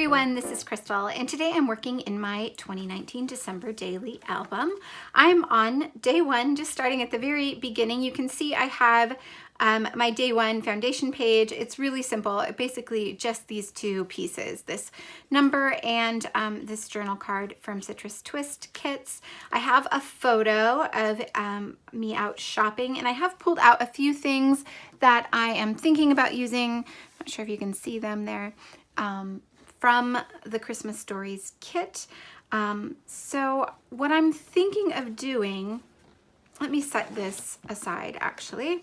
everyone, this is Crystal, and today I'm working in my 2019 December daily album. I'm on day one, just starting at the very beginning. You can see I have my day one foundation page. It's really simple, basically just these two pieces, this number and this journal card from Citrus Twist Kits. I have a photo of me out shopping, and I have pulled out a few things that I am thinking about using. I'm not sure if you can see them there. From the Christmas Stories kit. So what I'm thinking of doing, let me set this aside actually.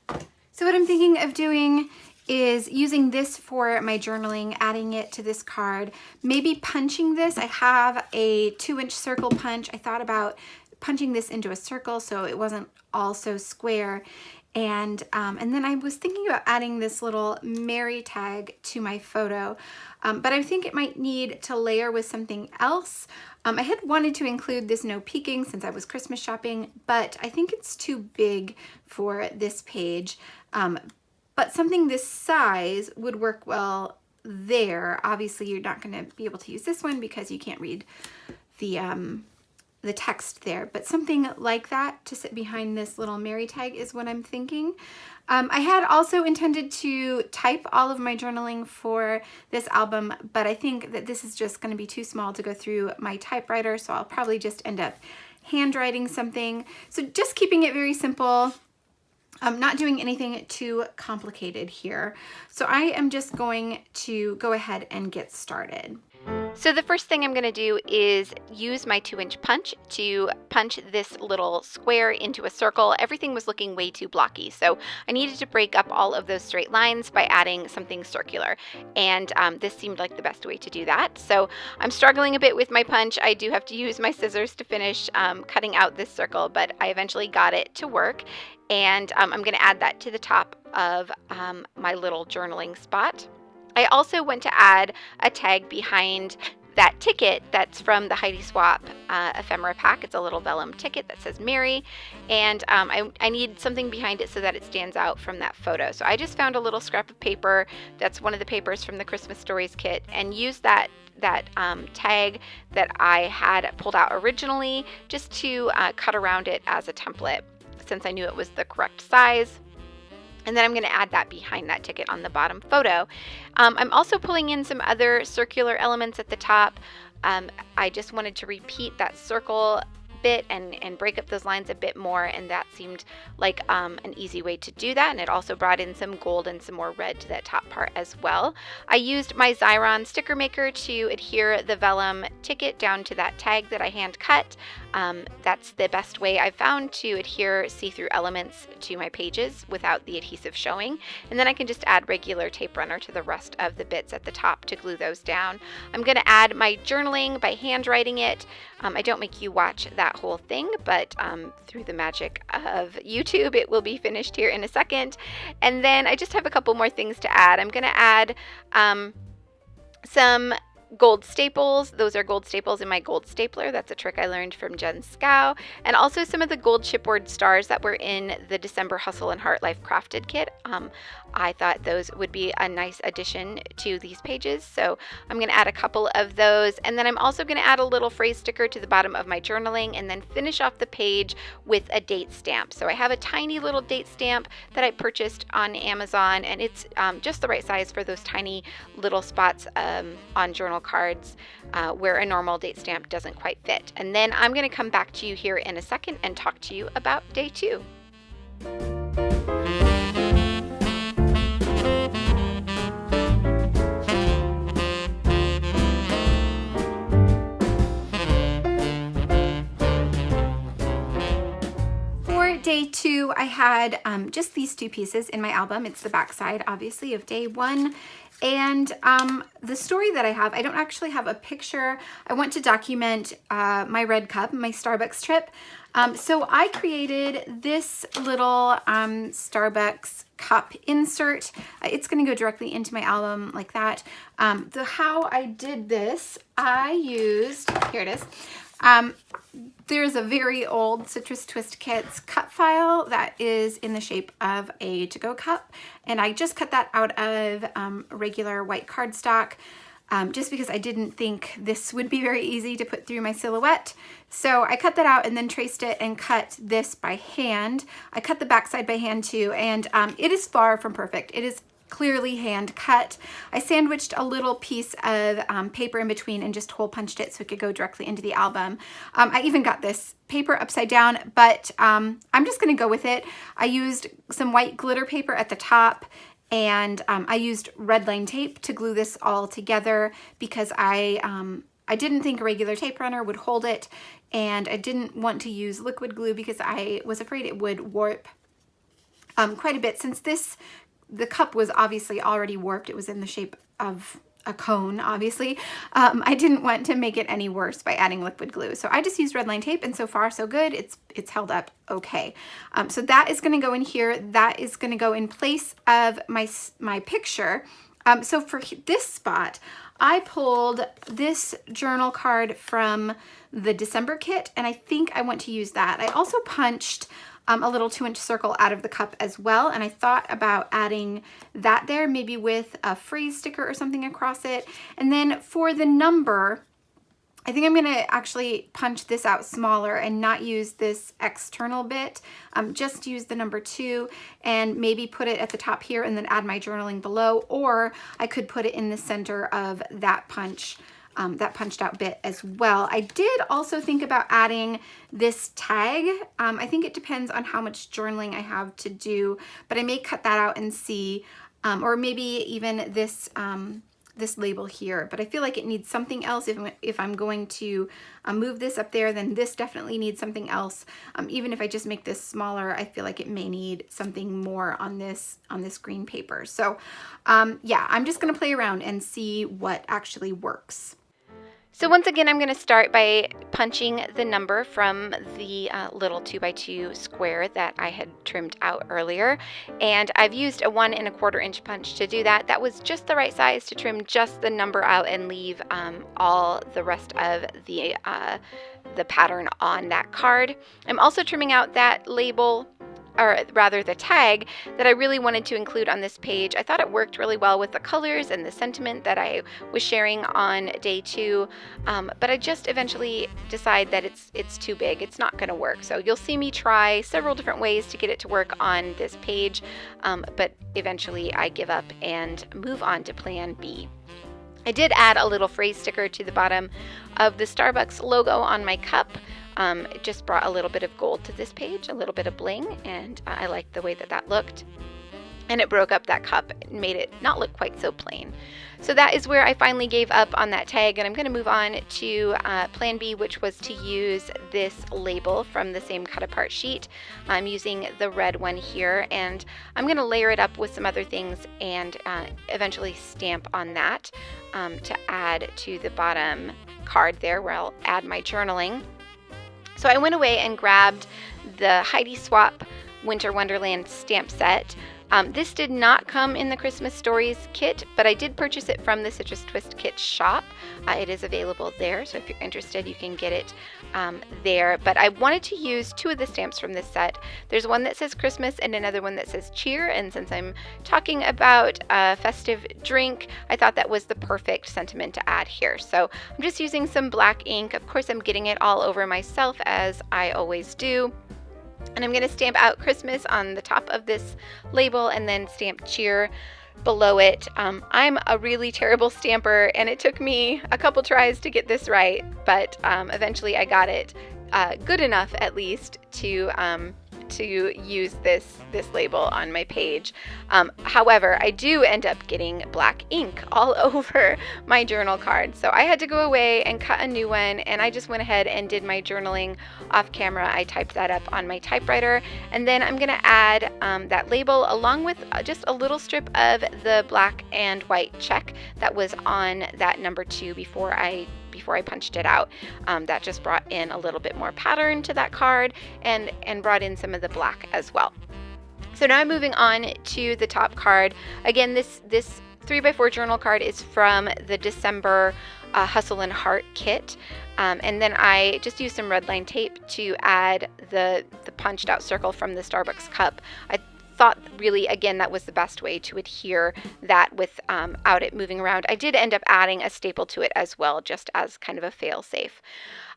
So what I'm thinking of doing is using this for my journaling, adding it to this card, maybe punching this. I have a 2-inch circle punch. I thought about punching this into a circle so it wasn't all so square. And then I was thinking about adding this little Mary tag to my photo, but I think it might need to layer with something else. I had wanted to include this no peeking since I was Christmas shopping, but I think it's too big for this page. But something this size would work well there. Obviously, you're not going to be able to use this one because you can't read the text there, but something like that to sit behind this little Mary tag is what I'm thinking. I had also intended to type all of my journaling for this album, but I think that this is just going to be too small to go through my typewriter, so I'll probably just end up handwriting something. So just keeping it very simple. I'm not doing anything too complicated here. So I am just going to go ahead and get started. So the first thing I'm going to do is use my 2-inch punch to punch this little square into a circle. Everything was looking way too blocky, so I needed to break up all of those straight lines by adding something circular, and this seemed like the best way to do that. So I'm struggling a bit with my punch. I do have to use my scissors to finish cutting out this circle, but I eventually got it to work, and I'm going to add that to the top of my little journaling spot. I also went to add a tag behind that ticket that's from the Heidi Swapp ephemera pack. It's a little vellum ticket that says Mary, and I need something behind it so that it stands out from that photo. So I just found a little scrap of paper that's one of the papers from the Christmas Stories kit and used that tag that I had pulled out originally just to cut around it as a template since I knew it was the correct size. And then I'm going to add that behind that ticket on the bottom photo. I'm also pulling in some other circular elements at the top. I just wanted to repeat that circle bit and break up those lines a bit more, and that seemed like an easy way to do that, and it also brought in some gold and some more red to that top part as well. I used my Xyron sticker maker to adhere the vellum ticket down to that tag that I hand cut. That's the best way I've found to adhere see-through elements to my pages without the adhesive showing, and then I can just add regular tape runner to the rest of the bits at the top to glue those down. I'm going to add my journaling by handwriting it. I don't make you watch that whole thing, but through the magic of YouTube, it will be finished here in a second. And then I just have a couple more things to add. I'm going to add some gold staples. Those are gold staples in my gold stapler. That's a trick I learned from Jen Scow. And also some of the gold chipboard stars that were in the December Hustle and Heart Life Crafted kit. I thought those would be a nice addition to these pages, so I'm going to add a couple of those, and then I'm also going to add a little phrase sticker to the bottom of my journaling and then finish off the page with a date stamp. So I have a tiny little date stamp that I purchased on Amazon, and it's just the right size for those tiny little spots on journal cards where a normal date stamp doesn't quite fit. And then I'm going to come back to you here in a second and talk to you about day 2. Day 2, I had just these two pieces in my album. It's the back side, obviously, of day 1. And the story that I have, I don't actually have a picture. I want to document my red cup, my Starbucks trip. So I created this little Starbucks cup insert. It's going to go directly into my album like that. How I did this, I used, here it is. There's a very old Citrus Twist Kits cut file that is in the shape of a to-go cup, and I just cut that out of regular white cardstock just because I didn't think this would be very easy to put through my silhouette. So I cut that out and then traced it and cut this by hand. I cut the backside by hand too, and it is far from perfect. It is clearly hand cut. I sandwiched a little piece of paper in between and just hole punched it so it could go directly into the album. I even got this paper upside down, but I'm just gonna go with it. I used some white glitter paper at the top, and I used red line tape to glue this all together because I didn't think a regular tape runner would hold it, and I didn't want to use liquid glue because I was afraid it would warp quite a bit. Since the cup was obviously already warped, it was in the shape of a cone, obviously. I didn't want to make it any worse by adding liquid glue. So I just used red line tape, and so far so good. It's held up okay. So that is gonna go in here. That is gonna go in place of my picture. So for this spot, I pulled this journal card from the December kit, and I think I want to use that. I also punched a little 2-inch circle out of the cup as well, and I thought about adding that there, maybe with a phrase sticker or something across it. And then for the number, I think I'm gonna actually punch this out smaller and not use this external bit, just use the number 2 and maybe put it at the top here and then add my journaling below, or I could put it in the center of that punch. That punched out bit as well. I did also think about adding this tag. I think it depends on how much journaling I have to do, but I may cut that out and see, or maybe even this this label here, but I feel like it needs something else. If I'm going to move this up there, then this definitely needs something else. Even if I just make this smaller, I feel like it may need something more on this green paper. So yeah, I'm just gonna play around and see what actually works. So once again, I'm going to start by punching the number from the little 2x2 square that I had trimmed out earlier. And I've used a 1 1/4 inch punch to do that. That was just the right size to trim just the number out and leave all the rest of the pattern on that card. I'm also trimming out that label, or rather the tag, that I really wanted to include on this page. I thought it worked really well with the colors and the sentiment that I was sharing on day 2, but I just eventually decide that it's too big. It's not gonna work. So you'll see me try several different ways to get it to work on this page, but eventually I give up and move on to plan B. I did add a little phrase sticker to the bottom of the Starbucks logo on my cup. It just brought a little bit of gold to this page, a little bit of bling, and I liked the way that looked. And it broke up that cup and made it not look quite so plain. So that is where I finally gave up on that tag, and I'm going to move on to plan B, which was to use this label from the same cut apart sheet. I'm using the red one here, and I'm going to layer it up with some other things and eventually stamp on that to add to the bottom card there where I'll add my journaling. So I went away and grabbed the Heidi Swapp Winter Wonderland stamp set. This did not come in the Christmas Stories kit, but I did purchase it from the Citrus Twist Kit shop. It is available there, so if you're interested, you can get it there. But I wanted to use 2 of the stamps from this set. There's one that says Christmas and another one that says cheer, and since I'm talking about a festive drink, I thought that was the perfect sentiment to add here. So I'm just using some black ink. Of course, I'm getting it all over myself, as I always do. And I'm going to stamp out Christmas on the top of this label and then stamp cheer below it. I'm a really terrible stamper, and it took me a couple tries to get this right, but eventually I got it good enough, at least, to use this label on my page. However, I do end up getting black ink all over my journal card. So I had to go away and cut a new one, and I just went ahead and did my journaling off camera. I typed that up on my typewriter, and then I'm gonna add that label along with just a little strip of the black and white check that was on that number 2 before I punched it out. That just brought in a little bit more pattern to that card and brought in some of the black as well. So now I'm moving on to the top card. Again, this 3x4 journal card is from the December Hustle and Heart kit. And then I just used some red line tape to add the punched out circle from the Starbucks cup. I thought really, again, that was the best way to adhere that without it moving around. I did end up adding a staple to it as well, just as kind of a fail-safe.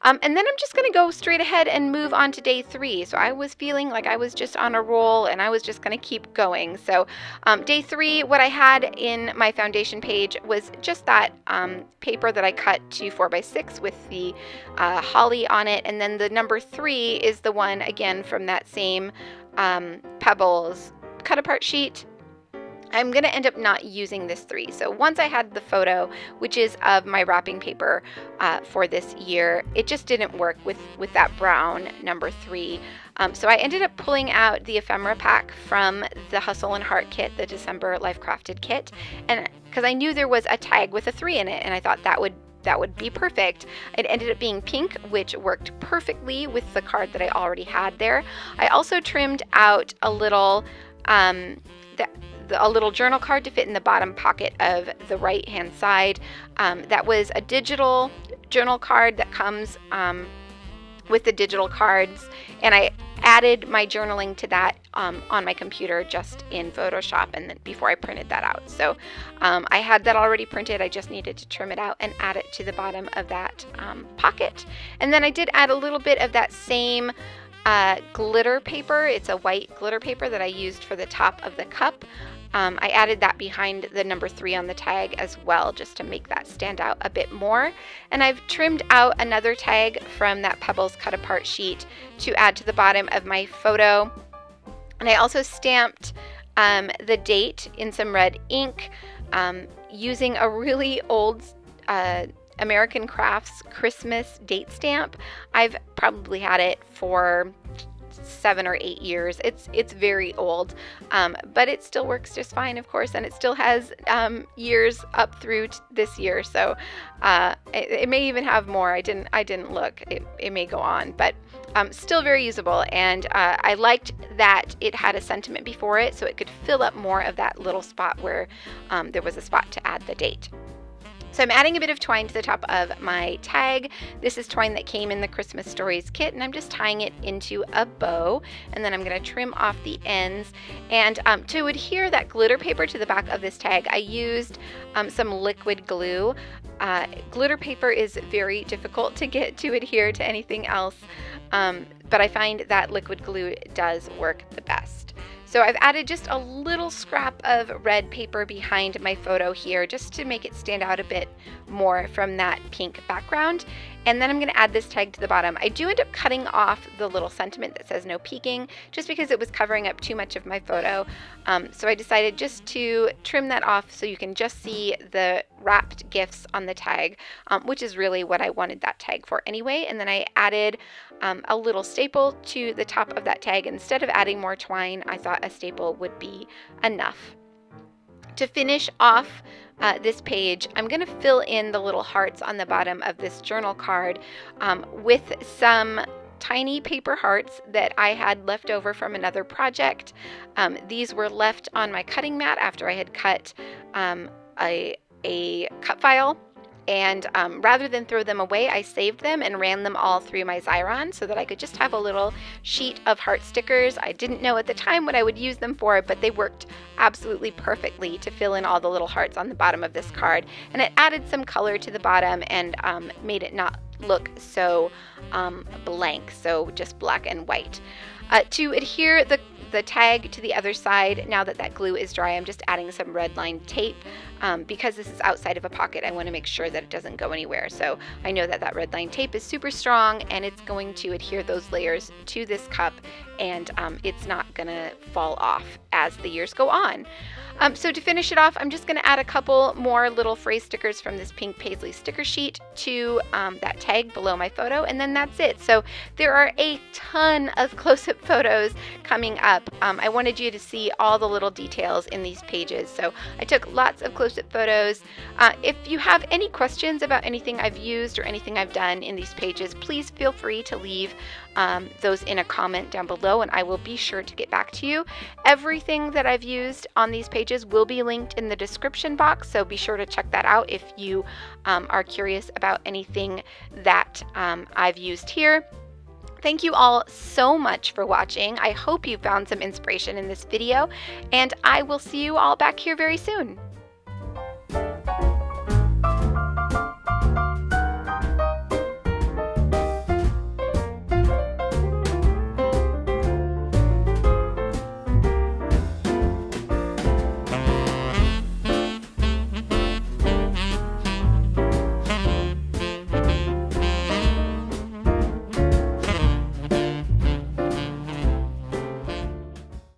And then I'm just going to go straight ahead and move on to day 3. So I was feeling like I was just on a roll, and I was just going to keep going. So day 3, what I had in my foundation page was just that paper that I cut to 4x6 with the holly on it. And then the number 3 is the one, again, from that same Pebbles cut apart sheet. I'm going to end up not using this 3. So once I had the photo, which is of my wrapping paper for this year, it just didn't work with that brown number 3. So I ended up pulling out the ephemera pack from the Hustle and Heart kit, the December Life Crafted kit, and because I knew there was a tag with a 3 in it, and I thought that would be perfect. It ended up being pink, which worked perfectly with the card that I already had there. I also trimmed out a little a little journal card to fit in the bottom pocket of the right hand side. That was a digital journal card that comes with the digital cards, and I added my journaling to that on my computer just in Photoshop, and then before I printed that out. So I had that already printed. I just needed to trim it out and add it to the bottom of that pocket. And then I did add a little bit of that same glitter paper. It's a white glitter paper that I used for the top of the cup. I added that behind the number 3 on the tag as well, just to make that stand out a bit more. And I've trimmed out another tag from that Pebbles cut apart sheet to add to the bottom of my photo. And I also stamped the date in some red ink using a really old American Crafts Christmas date stamp. I've probably had it for 7 or 8 years. It's very old, but it still works just fine, of course, and it still has years up through this year. So it may even have more. I didn't look. It may go on, but still very usable. And I liked that it had a sentiment before it, so it could fill up more of that little spot where there was a spot to add the date. So I'm adding a bit of twine to the top of my tag. This is twine that came in the Christmas Stories kit, and I'm just tying it into a bow, and then I'm going to trim off the ends. And to adhere that glitter paper to the back of this tag, I used some liquid glue. Glitter paper is very difficult to get to adhere to anything else, but I find that liquid glue does work the best. So I've added just a little scrap of red paper behind my photo here just to make it stand out a bit more from that pink background. And then I'm going to add this tag to the bottom. I do end up cutting off the little sentiment that says no peeking just because it was covering up too much of my photo. So I decided just to trim that off so you can just see the wrapped gifts on the tag, which is really what I wanted that tag for anyway. And then I added a little staple to the top of that tag. Instead of adding more twine, I thought a staple would be enough. To finish off this page, I'm going to fill in the little hearts on the bottom of this journal card with some tiny paper hearts that I had left over from another project. These were left on my cutting mat after I had cut a cut file. And rather than throw them away, I saved them and ran them all through my Xyron so that I could just have a little sheet of heart stickers. I didn't know at the time what I would use them for, but they worked absolutely perfectly to fill in all the little hearts on the bottom of this card. And it added some color to the bottom and made it not look so blank, so just black and white. To adhere the tag to the other side, now that glue is dry, I'm just adding some red line tape. Because this is outside of a pocket, I want to make sure that it doesn't go anywhere. So I know that red line tape is super strong and it's going to adhere those layers to this cup, and it's not going to fall off as the years go on. So to finish it off, I'm just going to add a couple more little phrase stickers from this pink paisley sticker sheet to that tag below my photo, and then that's it. So there are a ton of close-up photos coming up. I wanted you to see all the little details in these pages, so I took lots of close-up photos. If you have any questions about anything I've used or anything I've done in these pages, please feel free to leave those in a comment down below, and I will be sure to get back to you. Everything that I've used on these pages will be linked in the description box, so be sure to check that out if you are curious about anything that I've used here. Thank you all so much for watching. I hope you found some inspiration in this video, and I will see you all back here very soon.